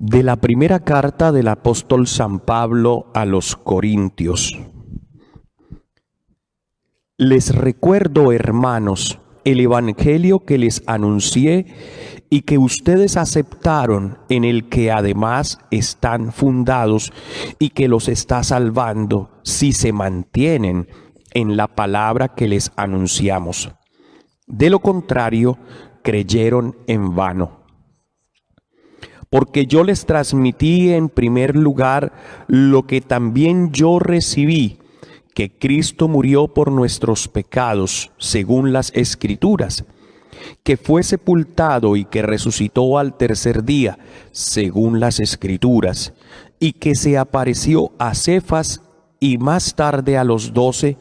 De la primera carta del apóstol San Pablo a los Corintios. Les recuerdo, hermanos, el evangelio que les anuncié y que ustedes aceptaron, en el que además están fundados y que los está salvando si se mantienen en la palabra que les anunciamos. De lo contrario, creyeron en vano. Porque yo les transmití en primer lugar lo que también yo recibí, que Cristo murió por nuestros pecados, según las Escrituras, que fue sepultado y que resucitó al tercer día, según las Escrituras, y que se apareció a Cefas y más tarde a los 12,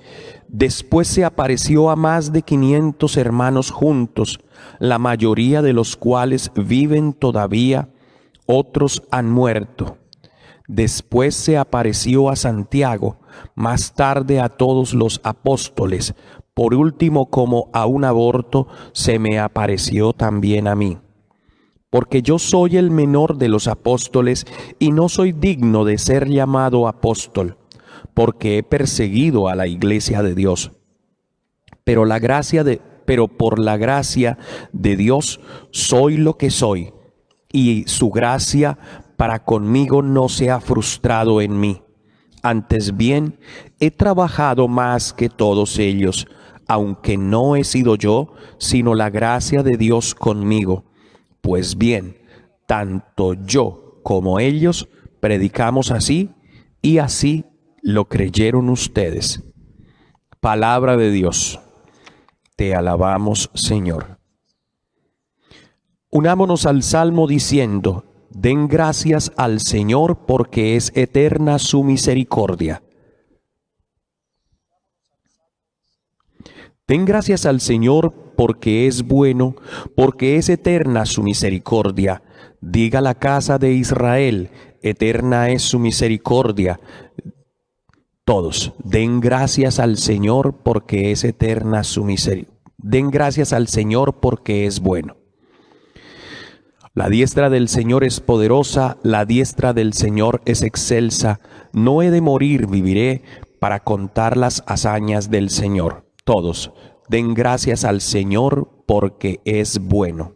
después se apareció a más de 500 hermanos juntos, la mayoría de los cuales viven todavía, otros han muerto. Después se apareció a Santiago, más tarde a todos los apóstoles. Por último, como a un aborto, se me apareció también a mí. Porque yo soy el menor de los apóstoles y no soy digno de ser llamado apóstol, porque he perseguido a la iglesia de Dios. Pero por la gracia de Dios soy lo que soy, y su gracia para conmigo no se ha frustrado en mí. Antes bien, he trabajado más que todos ellos, aunque no he sido yo, sino la gracia de Dios conmigo. Pues bien, tanto yo como ellos predicamos así, y así lo creyeron ustedes. Palabra de Dios. Te alabamos, Señor. Unámonos al Salmo diciendo: den gracias al Señor porque es eterna su misericordia. Den gracias al Señor porque es bueno, porque es eterna su misericordia. Diga la casa de Israel: eterna es su misericordia. Todos, den gracias al Señor porque es eterna su misericordia. Den gracias al Señor porque es bueno. La diestra del Señor es poderosa, la diestra del Señor es excelsa. No he de morir, viviré para contar las hazañas del Señor. Todos, den gracias al Señor porque es bueno.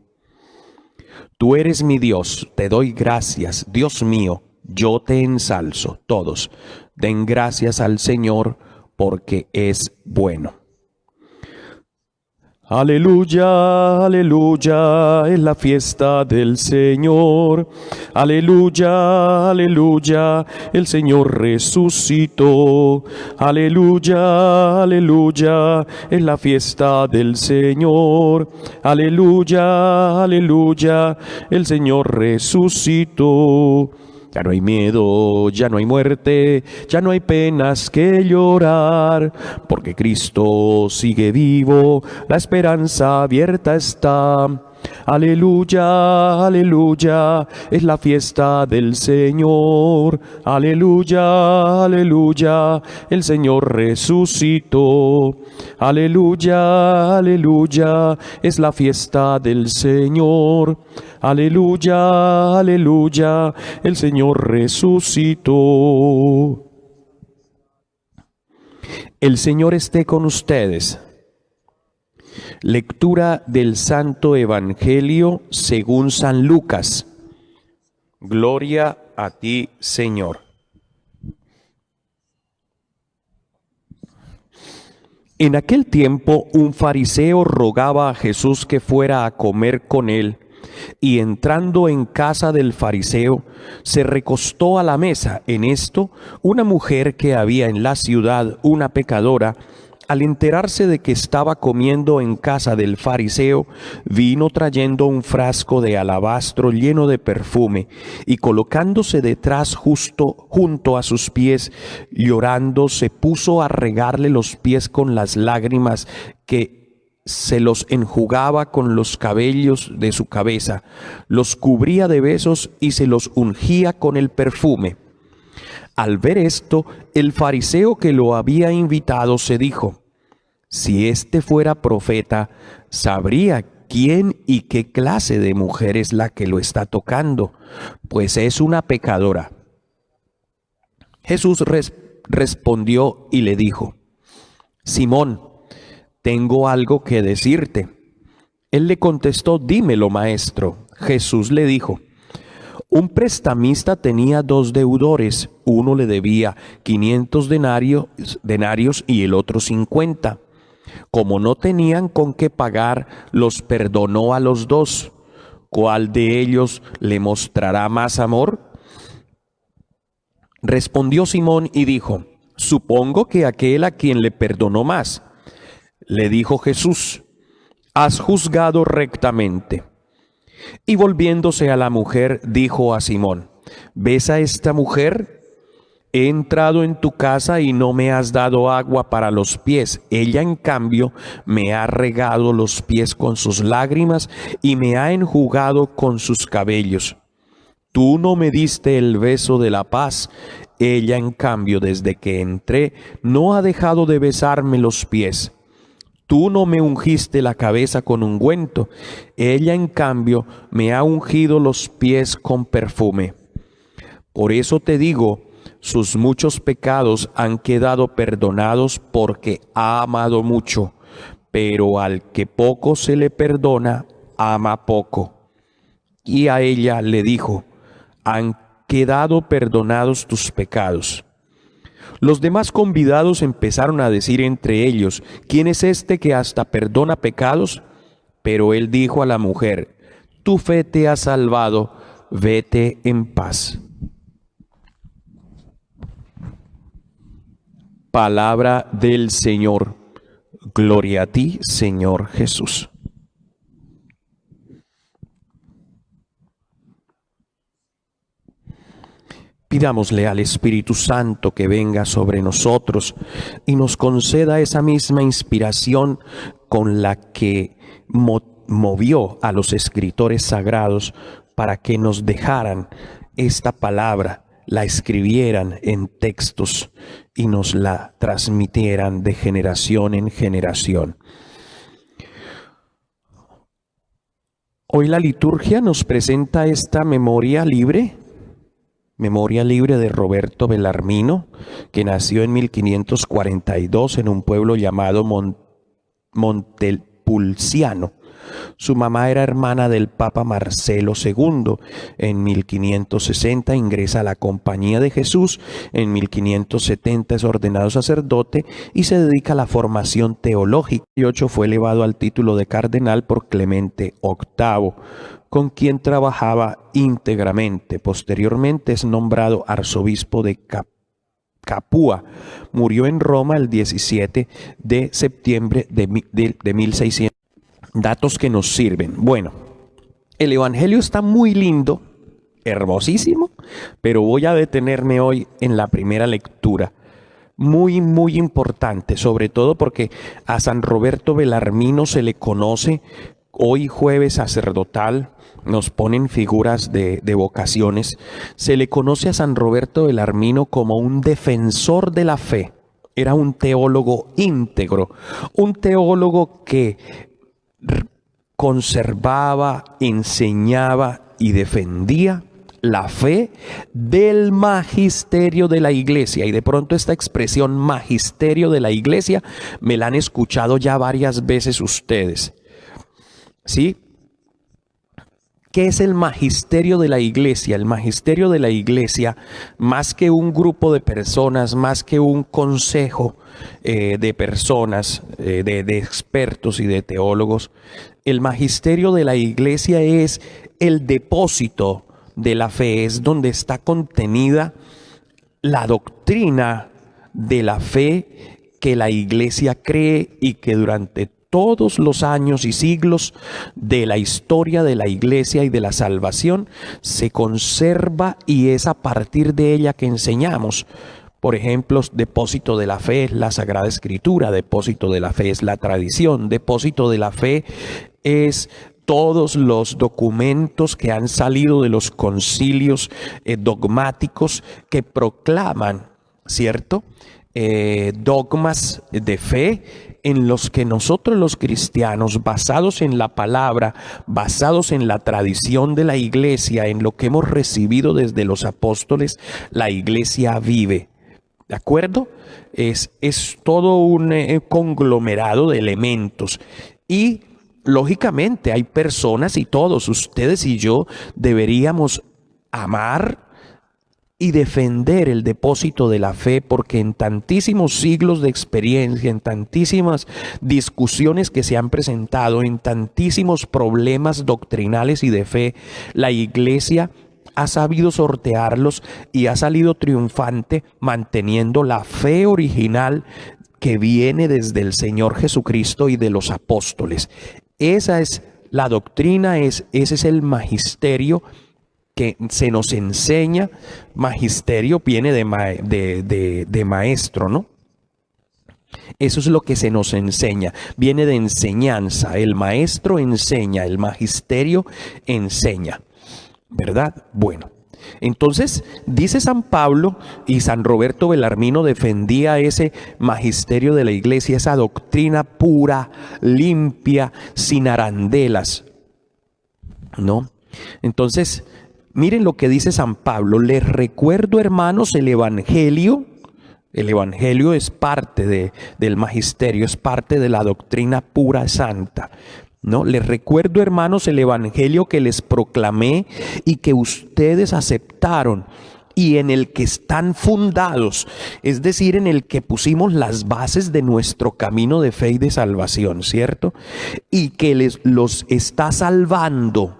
Tú eres mi Dios, te doy gracias, Dios mío, yo te ensalzo. Todos, den gracias al Señor porque es bueno. Aleluya, aleluya, es la fiesta del Señor. Aleluya, aleluya, el Señor resucitó. Aleluya, aleluya, es la fiesta del Señor. Aleluya, aleluya, el Señor resucitó. Ya no hay miedo, ya no hay muerte, ya no hay penas que llorar, porque Cristo sigue vivo, la esperanza abierta está. Aleluya, aleluya, es la fiesta del Señor. Aleluya, aleluya, el Señor resucitó. Aleluya, aleluya, es la fiesta del Señor. Aleluya, aleluya, el Señor resucitó. El Señor esté con ustedes. Lectura del Santo Evangelio según San Lucas. Gloria a ti, Señor. En aquel tiempo, un fariseo rogaba a Jesús que fuera a comer con él, y entrando en casa del fariseo, se recostó a la mesa. En esto, una mujer que había en la ciudad, una pecadora, al enterarse de que estaba comiendo en casa del fariseo, vino trayendo un frasco de alabastro lleno de perfume, y colocándose detrás junto a sus pies, llorando, se puso a regarle los pies con las lágrimas que se los enjugaba con los cabellos de su cabeza, los cubría de besos y se los ungía con el perfume. Al ver esto, el fariseo que lo había invitado se dijo: si éste fuera profeta, sabría ¿quién y qué clase de mujer es la que lo está tocando? Pues es una pecadora. Jesús respondió y le dijo: Simón, tengo algo que decirte. Él le contestó: dímelo, maestro. Jesús le dijo: un prestamista tenía dos deudores, uno le debía 500 denarios y el otro 50. Como no tenían con qué pagar, los perdonó a los dos. ¿Cuál de ellos le mostrará más amor? Respondió Simón y dijo: supongo que aquel a quien le perdonó más. Le dijo Jesús: has juzgado rectamente. Y volviéndose a la mujer, dijo a Simón: ¿ves a esta mujer? He entrado en tu casa y no me has dado agua para los pies. Ella, en cambio, me ha regado los pies con sus lágrimas y me ha enjugado con sus cabellos. Tú no me diste el beso de la paz. Ella, en cambio, desde que entré, no ha dejado de besarme los pies. Tú no me ungiste la cabeza con ungüento. Ella, en cambio, me ha ungido los pies con perfume. Por eso te digo, sus muchos pecados han quedado perdonados porque ha amado mucho. Pero al que poco se le perdona, ama poco. Y a ella le dijo: han quedado perdonados tus pecados. Los demás convidados empezaron a decir entre ellos: ¿quién es este que hasta perdona pecados? Pero él dijo a la mujer: tu fe te ha salvado, vete en paz. Palabra del Señor. Gloria a ti, Señor Jesús. Pidámosle al Espíritu Santo que venga sobre nosotros y nos conceda esa misma inspiración con la que movió a los escritores sagrados para que nos dejaran esta palabra, la escribieran en textos y nos la transmitieran de generación en generación. Hoy la liturgia nos presenta esta memoria libre de Roberto Bellarmino, que nació en 1542 en un pueblo llamado Montepulciano. Su mamá era hermana del Papa Marcelo II. En 1560 ingresa a la Compañía de Jesús. En 1570 es ordenado sacerdote y se dedica a la formación teológica. En 1808 fue elevado al título de cardenal por Clemente VIII, con quien trabajaba íntegramente. Posteriormente es nombrado arzobispo de Capua. Murió en Roma el 17 de septiembre de 1600. Datos que nos sirven. Bueno, el Evangelio está muy lindo, hermosísimo, pero voy a detenerme hoy en la primera lectura. Muy, muy importante, sobre todo porque a San Roberto Bellarmino se le conoce hoy jueves sacerdotal. Nos ponen figuras de vocaciones. Se le conoce a San Roberto Bellarmino como un defensor de la fe. Era un teólogo íntegro, un teólogo que conservaba, enseñaba y defendía la fe del magisterio de la Iglesia. Y de pronto esta expresión magisterio de la Iglesia me la han escuchado ya varias veces ustedes. ¿Sí? ¿Qué es el magisterio de la Iglesia? El magisterio de la Iglesia, más que un grupo de personas, más que un consejo de personas, de expertos y de teólogos, el magisterio de la Iglesia es el depósito de la fe, es donde está contenida la doctrina de la fe que la Iglesia cree y que durante todos los años y siglos de la historia de la Iglesia y de la salvación se conserva, y es a partir de ella que enseñamos. Por ejemplo, depósito de la fe es la Sagrada Escritura, depósito de la fe es la tradición, depósito de la fe es todos los documentos que han salido de los concilios dogmáticos que proclaman, ¿cierto?, dogmas de fe en los que nosotros los cristianos, basados en la palabra, basados en la tradición de la iglesia, en lo que hemos recibido desde los apóstoles, la iglesia vive. ¿De acuerdo? Es todo un conglomerado de elementos. Y lógicamente hay personas, y todos ustedes y yo deberíamos amar y defender el depósito de la fe, porque en tantísimos siglos de experiencia, en tantísimas discusiones que se han presentado, en tantísimos problemas doctrinales y de fe, la iglesia ha sabido sortearlos y ha salido triunfante manteniendo la fe original que viene desde el Señor Jesucristo y de los apóstoles. Esa es la doctrina, ese es el magisterio que se nos enseña. Magisterio viene de maestro, ¿no? Eso es lo que se nos enseña, viene de enseñanza. El maestro enseña, el magisterio enseña, ¿verdad? Bueno, entonces dice San Pablo, y San Roberto Belarmino defendía ese magisterio de la iglesia, esa doctrina pura, limpia, sin arandelas, ¿no? Entonces, miren lo que dice San Pablo: les recuerdo, hermanos, el Evangelio. El Evangelio es parte del magisterio, es parte de la doctrina pura, santa, ¿no? Les recuerdo, hermanos, el Evangelio que les proclamé y que ustedes aceptaron y en el que están fundados, es decir, en el que pusimos las bases de nuestro camino de fe y de salvación, ¿cierto? Y que los está salvando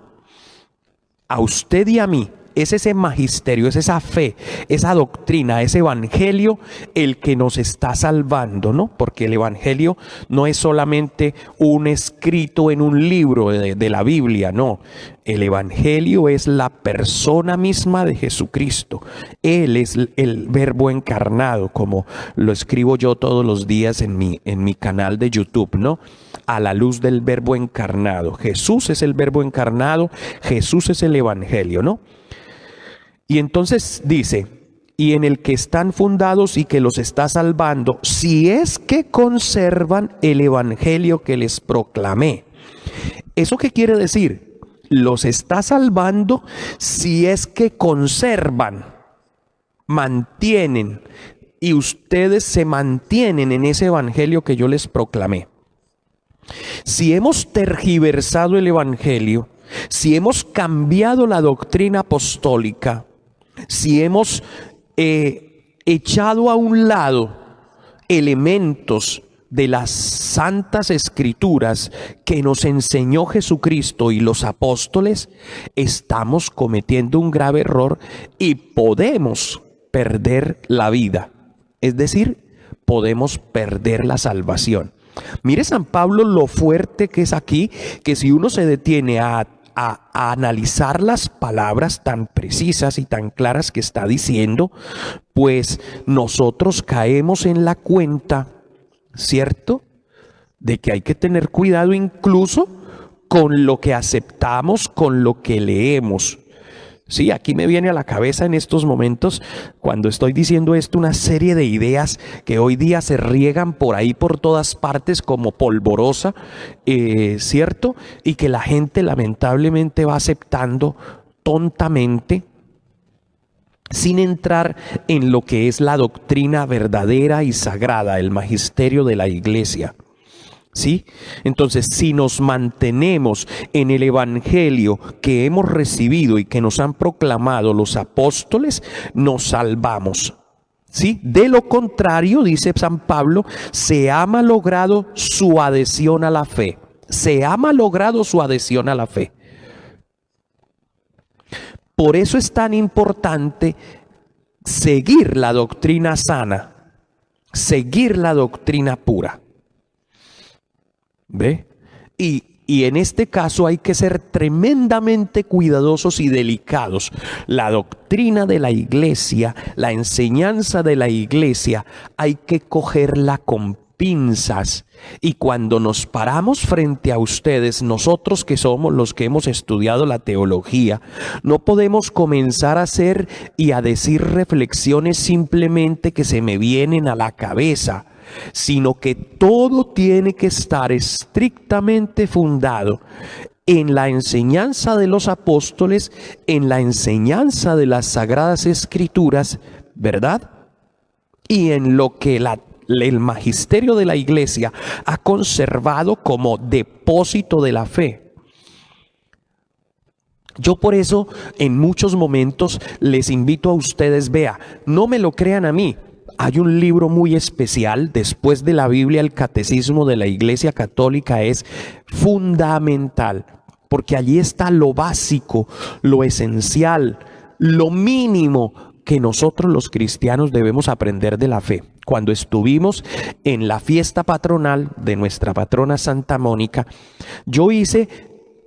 a usted y a mí. Es ese magisterio, es esa fe, esa doctrina, ese evangelio el que nos está salvando, ¿no? Porque el evangelio no es solamente un escrito en un libro de la Biblia, no. El evangelio es la persona misma de Jesucristo. Él es el verbo encarnado, como lo escribo yo todos los días en mi canal de YouTube, ¿no? A la luz del verbo encarnado. Jesús es el verbo encarnado, Jesús es el evangelio, ¿no? Y entonces dice, y en el que están fundados y que los está salvando, si es que conservan el evangelio que les proclamé. ¿Eso qué quiere decir? Los está salvando si es que conservan, mantienen, y ustedes se mantienen en ese evangelio que yo les proclamé. Si hemos tergiversado el evangelio, si hemos cambiado la doctrina apostólica, si hemos echado a un lado elementos de las santas escrituras que nos enseñó Jesucristo y los apóstoles, estamos cometiendo un grave error y podemos perder la vida. Es decir, podemos perder la salvación. Mire San Pablo lo fuerte que es aquí, que si uno se detiene a analizar las palabras tan precisas y tan claras que está diciendo, pues nosotros caemos en la cuenta, ¿cierto?, de que hay que tener cuidado incluso con lo que aceptamos, con lo que leemos. Sí, aquí me viene a la cabeza en estos momentos, cuando estoy diciendo esto, una serie de ideas que hoy día se riegan por ahí por todas partes como polvorosa, ¿cierto? Y que la gente lamentablemente va aceptando tontamente, sin entrar en lo que es la doctrina verdadera y sagrada, el magisterio de la iglesia. ¿Sí? Entonces, si nos mantenemos en el evangelio que hemos recibido y que nos han proclamado los apóstoles, nos salvamos. ¿Sí? De lo contrario, dice San Pablo, se ha malogrado su adhesión a la fe. Se ha malogrado su adhesión a la fe. Por eso es tan importante seguir la doctrina sana, seguir la doctrina pura. ¿Ve? Y en este caso hay que ser tremendamente cuidadosos y delicados. La doctrina de la iglesia, la enseñanza de la iglesia, hay que cogerla con pinzas. Y cuando nos paramos frente a ustedes, nosotros que somos los que hemos estudiado la teología, no podemos comenzar a hacer y a decir reflexiones simplemente que se me vienen a la cabeza, sino que todo tiene que estar estrictamente fundado en la enseñanza de los apóstoles, en la enseñanza de las Sagradas Escrituras, ¿verdad? Y en lo que el magisterio de la Iglesia ha conservado como depósito de la fe. Yo por eso en muchos momentos les invito a ustedes, vea, no me lo crean a mí. Hay un libro muy especial, después de la Biblia, el Catecismo de la Iglesia Católica es fundamental, porque allí está lo básico, lo esencial, lo mínimo que nosotros los cristianos debemos aprender de la fe. Cuando estuvimos en la fiesta patronal de nuestra patrona Santa Mónica, yo hice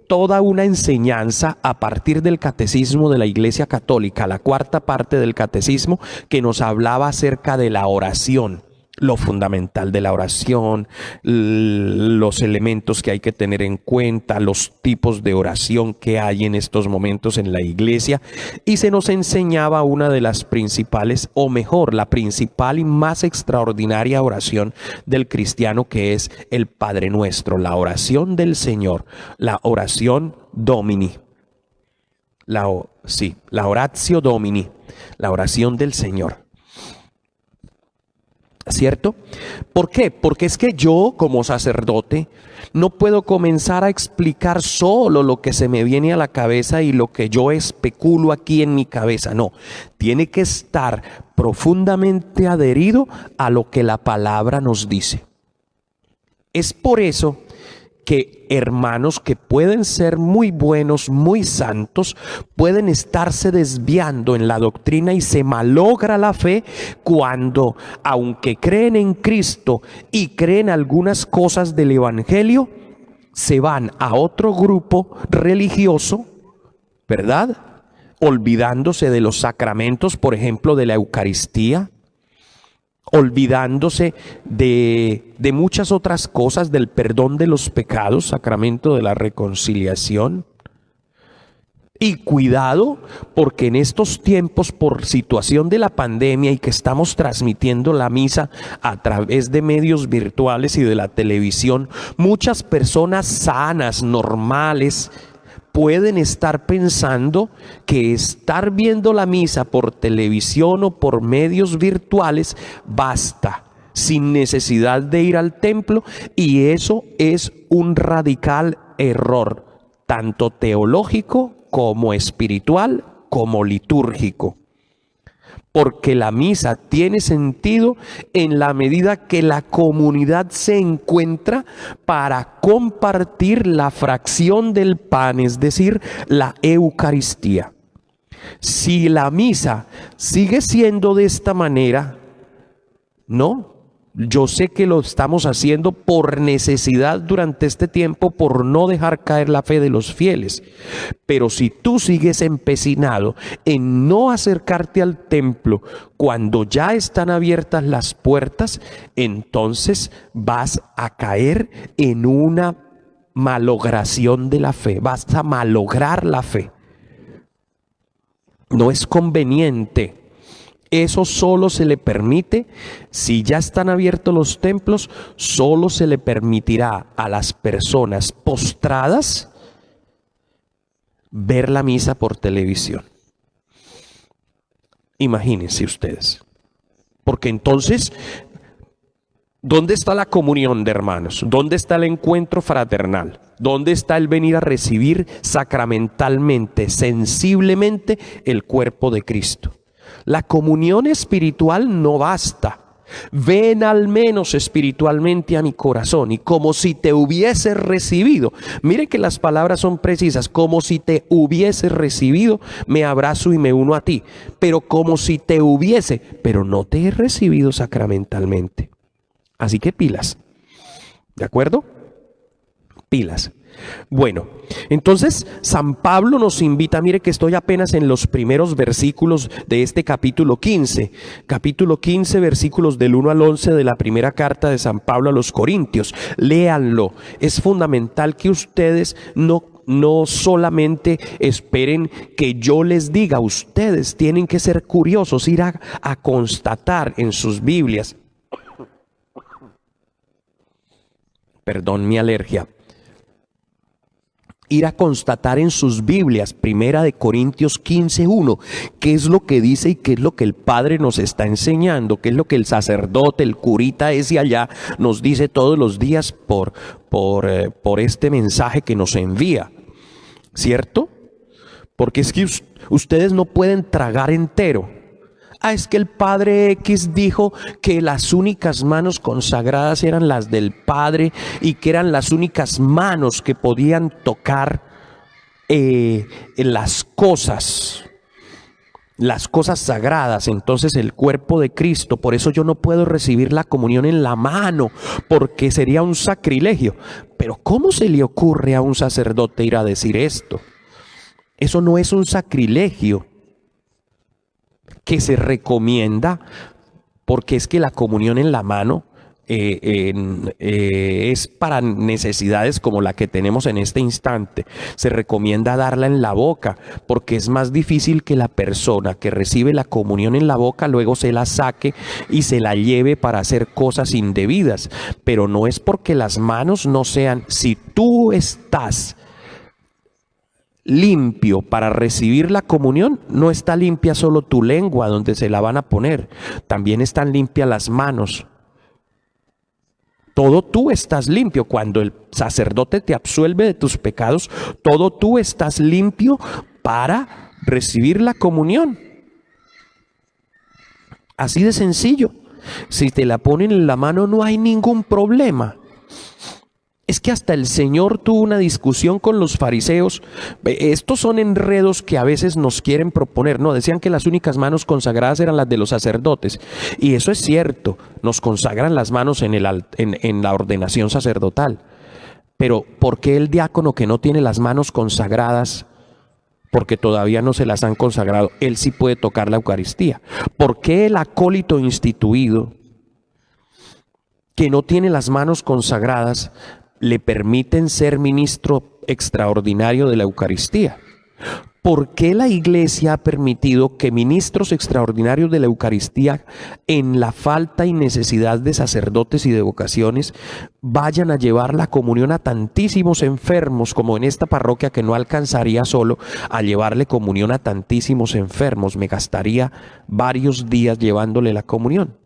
toda una enseñanza a partir del Catecismo de la Iglesia Católica, la cuarta parte del Catecismo, que nos hablaba acerca de la oración, lo fundamental de la oración, los elementos que hay que tener en cuenta, los tipos de oración que hay en estos momentos en la iglesia, y se nos enseñaba una de las principales, o mejor, la principal y más extraordinaria oración del cristiano, que es el Padre Nuestro, la oración del Señor, la oración Domini, la oratio Domini, la oración del Señor. ¿Cierto? ¿Por qué? Porque es que yo, como sacerdote, no puedo comenzar a explicar solo lo que se me viene a la cabeza y lo que yo especulo aquí en mi cabeza. No, tiene que estar profundamente adherido a lo que la palabra nos dice. Es por eso que hermanos que pueden ser muy buenos, muy santos, pueden estarse desviando en la doctrina y se malogra la fe cuando, aunque creen en Cristo y creen algunas cosas del Evangelio, se van a otro grupo religioso, ¿verdad? Olvidándose de los sacramentos, por ejemplo, de la Eucaristía, olvidándose de muchas otras cosas, del perdón de los pecados, sacramento de la reconciliación. Y cuidado, porque en estos tiempos, por situación de la pandemia y que estamos transmitiendo la misa a través de medios virtuales y de la televisión, muchas personas sanas, normales, pueden estar pensando que estar viendo la misa por televisión o por medios virtuales basta, sin necesidad de ir al templo, y eso es un radical error, tanto teológico como espiritual, como litúrgico. Porque la misa tiene sentido en la medida que la comunidad se encuentra para compartir la fracción del pan, es decir, la Eucaristía. Si la misa sigue siendo de esta manera, ¿no? Yo sé que lo estamos haciendo por necesidad durante este tiempo, por no dejar caer la fe de los fieles. Pero si tú sigues empecinado en no acercarte al templo cuando ya están abiertas las puertas, entonces vas a caer en una malogración de la fe, vas a malograr la fe. No es conveniente. Eso solo se le permite, si ya están abiertos los templos, solo se le permitirá a las personas postradas ver la misa por televisión. Imagínense ustedes. Porque entonces, ¿dónde está la comunión de hermanos? ¿Dónde está el encuentro fraternal? ¿Dónde está el venir a recibir sacramentalmente, sensiblemente, el cuerpo de Cristo? La comunión espiritual no basta. Ven al menos espiritualmente a mi corazón, y como si te hubiese recibido. Mire que las palabras son precisas. Como si te hubiese recibido, me abrazo y me uno a ti. Pero como si te hubiese, pero no te he recibido sacramentalmente. Así que pilas. ¿De acuerdo? Pilas. Bueno, entonces San Pablo nos invita, mire que estoy apenas en los primeros versículos de este capítulo 15, versículos del 1 al 11 de la primera carta de San Pablo a los Corintios. Léanlo, es fundamental que ustedes no solamente esperen que yo les diga, ustedes tienen que ser curiosos, ir a constatar en sus Biblias. Perdón, mi alergia. Ir a constatar en sus Biblias, primera de Corintios 15:1, qué es lo que dice y qué es lo que el Padre nos está enseñando, qué es lo que el sacerdote, el curita ese allá nos dice todos los días por este mensaje que nos envía, ¿cierto? Porque es que ustedes no pueden tragar entero. Es que el Padre X dijo que las únicas manos consagradas eran las del Padre y que eran las únicas manos que podían tocar las cosas sagradas, entonces el cuerpo de Cristo. Por eso yo no puedo recibir la comunión en la mano, porque sería un sacrilegio. Pero ¿cómo se le ocurre a un sacerdote ir a decir esto? Eso no es un sacrilegio que se recomienda, porque es que la comunión en la mano es para necesidades como la que tenemos en este instante. Se recomienda darla en la boca, porque es más difícil que la persona que recibe la comunión en la boca luego se la saque y se la lleve para hacer cosas indebidas. Pero no es porque las manos no sean, si tú estás limpio para recibir la comunión, no está limpia solo tu lengua donde se la van a poner, también están limpias las manos. Todo tú estás limpio. Cuando el sacerdote te absuelve de tus pecados, todo tú estás limpio para recibir la comunión. Así de sencillo. Si te la ponen en la mano no hay ningún problema. Es que hasta el Señor tuvo una discusión con los fariseos. Estos son enredos que a veces nos quieren proponer, ¿no? Decían que las únicas manos consagradas eran las de los sacerdotes. Y eso es cierto, nos consagran las manos en la ordenación sacerdotal. Pero ¿por qué el diácono que no tiene las manos consagradas, porque todavía no se las han consagrado, él sí puede tocar la Eucaristía? ¿Por qué el acólito instituido que no tiene las manos consagradas le permiten ser ministro extraordinario de la Eucaristía? ¿Por qué la Iglesia ha permitido que ministros extraordinarios de la Eucaristía, en la falta y necesidad de sacerdotes y de vocaciones, vayan a llevar la comunión a tantísimos enfermos, como en esta parroquia que no alcanzaría solo a llevarle comunión a tantísimos enfermos? Me gastaría varios días llevándole la comunión.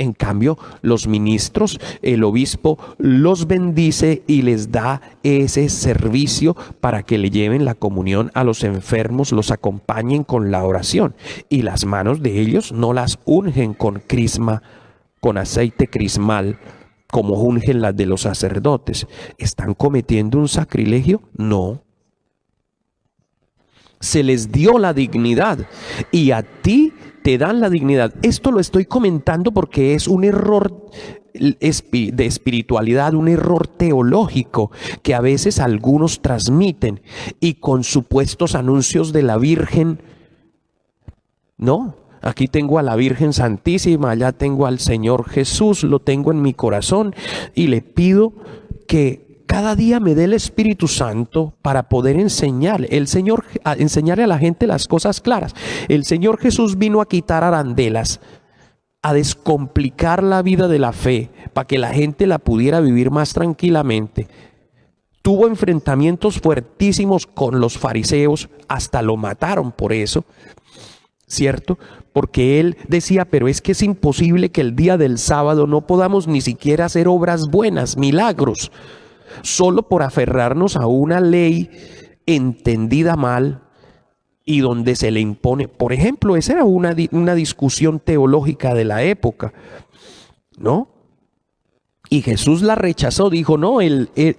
En cambio, los ministros, el obispo los bendice y les da ese servicio para que le lleven la comunión a los enfermos, los acompañen con la oración. Y las manos de ellos no las ungen con crisma, con aceite crismal, como ungen las de los sacerdotes. ¿Están cometiendo un sacrilegio? No. Se les dio la dignidad y a ti te dan la dignidad. Esto lo estoy comentando porque es un error de espiritualidad, un error teológico que a veces algunos transmiten, y con supuestos anuncios de la Virgen. No, aquí tengo a la Virgen Santísima, allá tengo al Señor Jesús, lo tengo en mi corazón y le pido que cada día me dé el Espíritu Santo para poder enseñarle a la gente las cosas claras. El Señor Jesús vino a quitar arandelas, a descomplicar la vida de la fe, para que la gente la pudiera vivir más tranquilamente. Tuvo enfrentamientos fuertísimos con los fariseos, hasta lo mataron por eso, ¿cierto? Porque él decía, pero es que es imposible que el día del sábado no podamos ni siquiera hacer obras buenas, milagros, solo por aferrarnos a una ley entendida mal y donde se le impone. Por ejemplo, esa era una discusión teológica de la época, ¿no? Y Jesús la rechazó, dijo, no,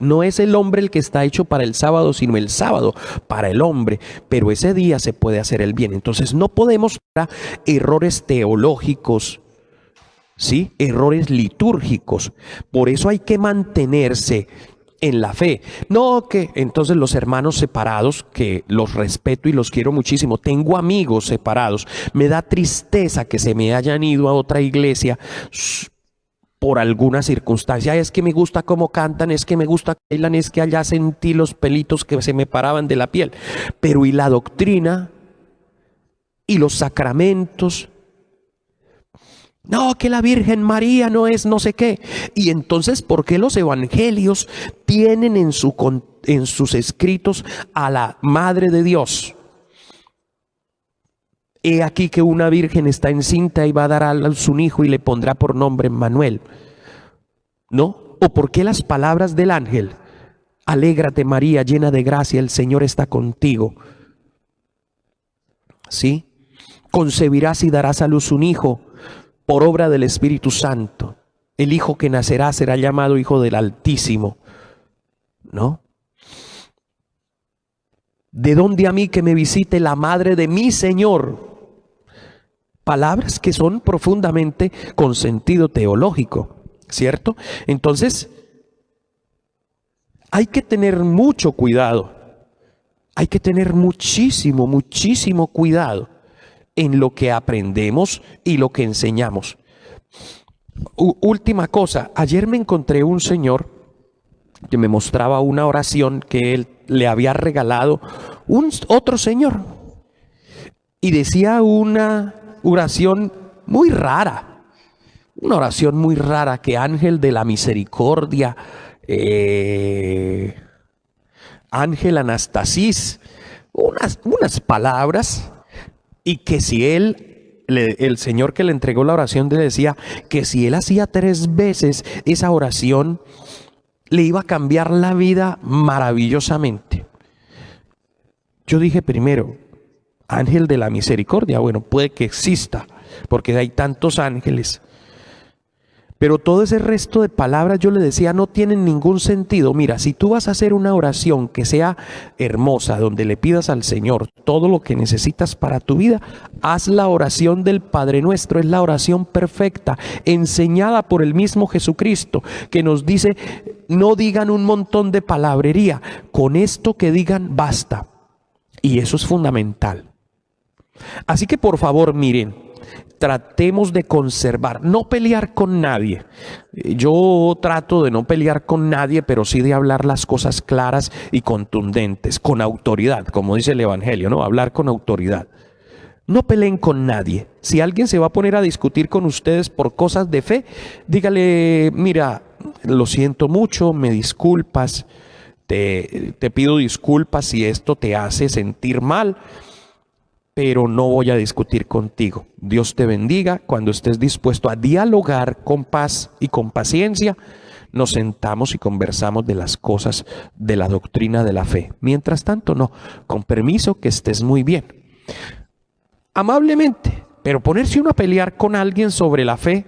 no es el hombre el que está hecho para el sábado, sino el sábado para el hombre, pero ese día se puede hacer el bien. Entonces no podemos errores teológicos, ¿sí? Errores litúrgicos. Por eso hay que mantenerse en la fe. No que entonces los hermanos separados, que los respeto y los quiero muchísimo, tengo amigos separados, me da tristeza que se me hayan ido a otra iglesia por alguna circunstancia. Es que me gusta cómo cantan, es que me gusta que bailan, es que allá sentí los pelitos que se me paraban de la piel. Pero ¿y la doctrina? ¿Y los sacramentos? No, que la Virgen María no es no sé qué. Y entonces, ¿por qué los evangelios tienen en sus escritos a la Madre de Dios? He aquí que una virgen está encinta y va a dar a luz un hijo y le pondrá por nombre Emmanuel. ¿No? ¿O por qué las palabras del ángel? Alégrate María, llena de gracia, el Señor está contigo. ¿Sí? Concebirás y darás a luz un hijo por obra del Espíritu Santo. El hijo que nacerá será llamado Hijo del Altísimo. ¿No? ¿De dónde a mí que me visite la madre de mi Señor? Palabras que son profundamente con sentido teológico, ¿cierto? Entonces, hay que tener mucho cuidado. Hay que tener muchísimo, muchísimo cuidado en lo que aprendemos y lo que enseñamos. Última cosa, ayer me encontré un señor que me mostraba una oración que él le había regalado otro señor. Y decía una oración muy rara, una oración muy rara que Ángel de la Misericordia, Ángel Anastasis, unas palabras, y que si el Señor que le entregó la oración le decía que si él hacía 3 veces esa oración, le iba a cambiar la vida maravillosamente. Yo dije primero, Ángel de la Misericordia, bueno, puede que exista, porque hay tantos ángeles. Pero todo ese resto de palabras, yo le decía, no tienen ningún sentido. Mira, si tú vas a hacer una oración que sea hermosa, donde le pidas al Señor todo lo que necesitas para tu vida, haz la oración del Padre Nuestro. Es la oración perfecta, enseñada por el mismo Jesucristo, que nos dice, no digan un montón de palabrería, con esto que digan basta. Y eso es fundamental. Así que por favor, miren, tratemos de conservar, no pelear con nadie. Yo trato de no pelear con nadie, pero sí de hablar las cosas claras y contundentes, con autoridad, como dice el Evangelio, ¿no? Hablar con autoridad. No peleen con nadie. Si alguien se va a poner a discutir con ustedes por cosas de fe, dígale, mira, lo siento mucho, me disculpas, te pido disculpas si esto te hace sentir mal, pero no voy a discutir contigo. Dios te bendiga. Cuando estés dispuesto a dialogar con paz y con paciencia, nos sentamos y conversamos de las cosas de la doctrina de la fe. Mientras tanto, no. Con permiso, que estés muy bien. Amablemente, pero ponerse uno a pelear con alguien sobre la fe,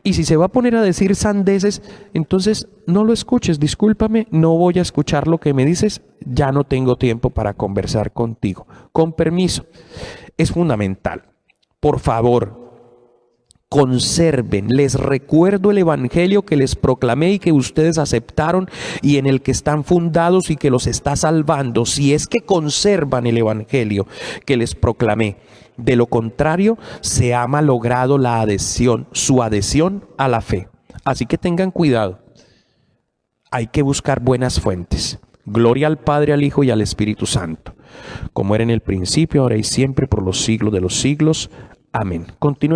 y si se va a poner a decir sandeces, entonces no lo escuches, discúlpame, no voy a escuchar lo que me dices, ya no tengo tiempo para conversar contigo. Con permiso, es fundamental. Por favor, conserven, les recuerdo el evangelio que les proclamé y que ustedes aceptaron y en el que están fundados y que los está salvando, si es que conservan el evangelio que les proclamé. De lo contrario, se ha malogrado la adhesión, su adhesión a la fe. Así que tengan cuidado. Hay que buscar buenas fuentes. Gloria al Padre, al Hijo y al Espíritu Santo, como era en el principio, ahora y siempre, por los siglos de los siglos. Amén. Continuemos.